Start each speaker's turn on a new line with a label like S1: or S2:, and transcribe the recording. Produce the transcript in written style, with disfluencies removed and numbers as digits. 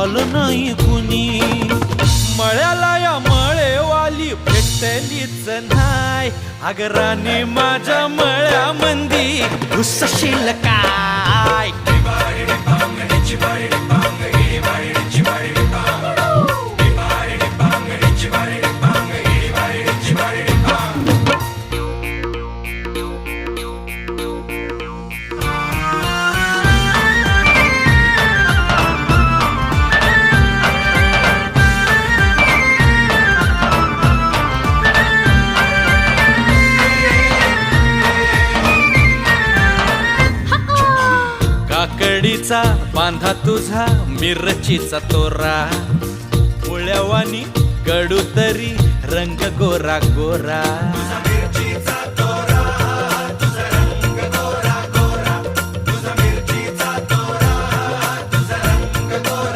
S1: आलं नाही कुणी. मळ्याला या मळेवाली भेटलीच नाय. अगं राणी माझ्या मळ्यामंदी घुसशील काय. काकडीचा बांधा तुझा मिरचीचा तोरा. मुळ्यावानी कडू तरी रंग गोरा गोरा.